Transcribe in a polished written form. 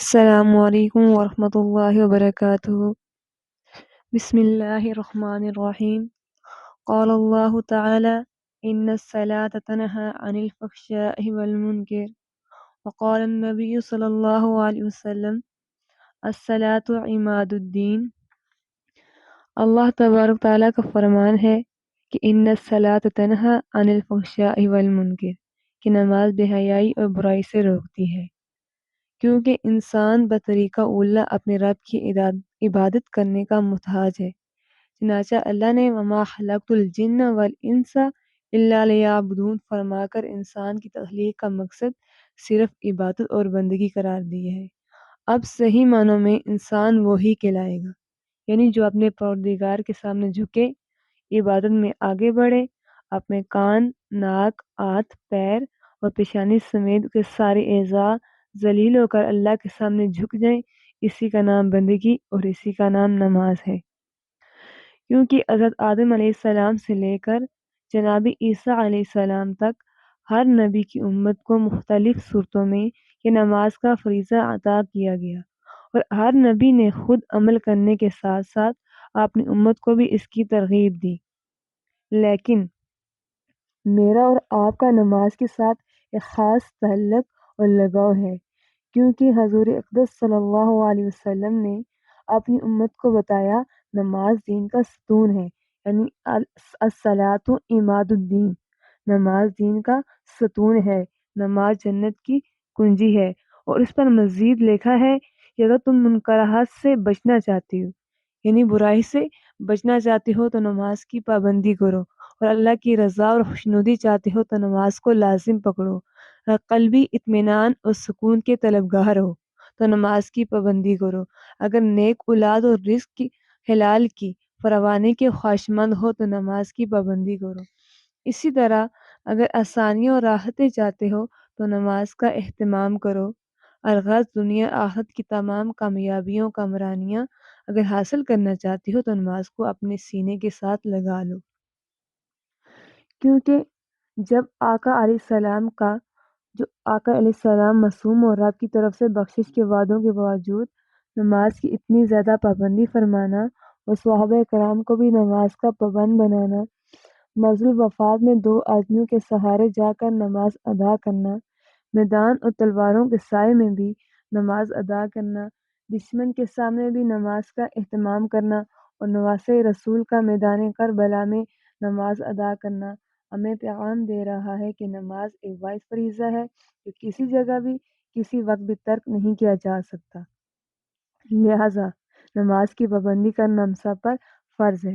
السلام علیکم ورحمۃ اللہ وبرکاتہ۔ بسم اللہ الرحمن الرحیم۔ قال اللہ تعالی ان الصلاة تنہی عن الفحشاء والمنکر، وقال النبی صلی اللہ علیہ وسلم الصلاة عماد الدین۔ اللہ تبارک تعالیٰ کا فرمان ہے کہ ان الصلاة تنہی عن الفحشاء والمنکر، کہ نماز بے حیائی اور برائی سے روکتی ہے، کیونکہ انسان بطریقہ اولا اپنے رب کی عبادت کرنے کا محتاج ہے۔ چنانچہ اللہ نے وما خلقت الجن والانس الا لیعبدون فرما کر انسان کی تخلیق کا مقصد صرف عبادت اور بندگی قرار دی ہے۔ اب صحیح معنوں میں انسان وہی کہلائے گا، یعنی جو اپنے پروردگار کے سامنے جھکے، عبادت میں آگے بڑھے، اپنے کان، ناک، ہاتھ، پیر اور پیشانی سمیت کے سارے اعضاء ذلیل ہو کر اللہ کے سامنے جھک جائیں، اسی کا نام بندگی اور اسی کا نام نماز ہے۔ کیونکہ حضرت آدم علیہ السلام سے لے کر جناب عیسیٰ علیہ السلام تک ہر نبی کی امت کو مختلف صورتوں میں یہ نماز کا فریضہ عطا کیا گیا، اور ہر نبی نے خود عمل کرنے کے ساتھ ساتھ اپنی امت کو بھی اس کی ترغیب دی۔ لیکن میرا اور آپ کا نماز کے ساتھ ایک خاص تعلق اور لگاؤ ہے، کیونکہ حضور اقدس صلی اللہ علیہ وسلم نے اپنی امت کو بتایا نماز دین کا ستون ہے، یعنی الصلاۃ عماد الدین، نماز دین کا ستون ہے، نماز جنت کی کنجی ہے۔ اور اس پر مزید لکھا ہے کہ اگر تم منکرات سے بچنا چاہتی ہو، یعنی برائی سے بچنا چاہتی ہو تو نماز کی پابندی کرو، اور اللہ کی رضا اور خوشنودی چاہتے ہو تو نماز کو لازم پکڑو، قلبی اطمینان اور سکون کے طلبگار ہو تو نماز کی پابندی کرو، اگر نیک اولاد اور رزق کی حلال کی فراوانی کے خواہشمند ہو تو نماز کی پابندی کرو۔ اسی طرح اگر آسانیاں اور راحتیں چاہتے ہو تو نماز کا اہتمام کرو۔ الغرض دنیا آخرت کی تمام کامیابیوں کامرانیاں اگر حاصل کرنا چاہتی ہو تو نماز کو اپنے سینے کے ساتھ لگا لو۔ کیونکہ جب آقا علیہ السلام معصوم اور رب کی طرف سے بخشش کے وعدوں کے باوجود نماز کی اتنی زیادہ پابندی فرمانا اور صحابہ کرام کو بھی نماز کا پابند بنانا، مرض الوفات میں 2 آدمیوں کے سہارے جا کر نماز ادا کرنا، میدان اور تلواروں کے سائے میں بھی نماز ادا کرنا، دشمن کے سامنے بھی نماز کا اہتمام کرنا، اور نواسے رسول کا میدان کربلا میں نماز ادا کرنا ہمیں پیغام دے رہا ہے کہ نماز ایک واحد فریضہ ہے جو کسی جگہ بھی کسی وقت بھی ترک نہیں کیا جا سکتا، لہذا نماز کی پابندی کرنا ہم سب پر فرض ہے۔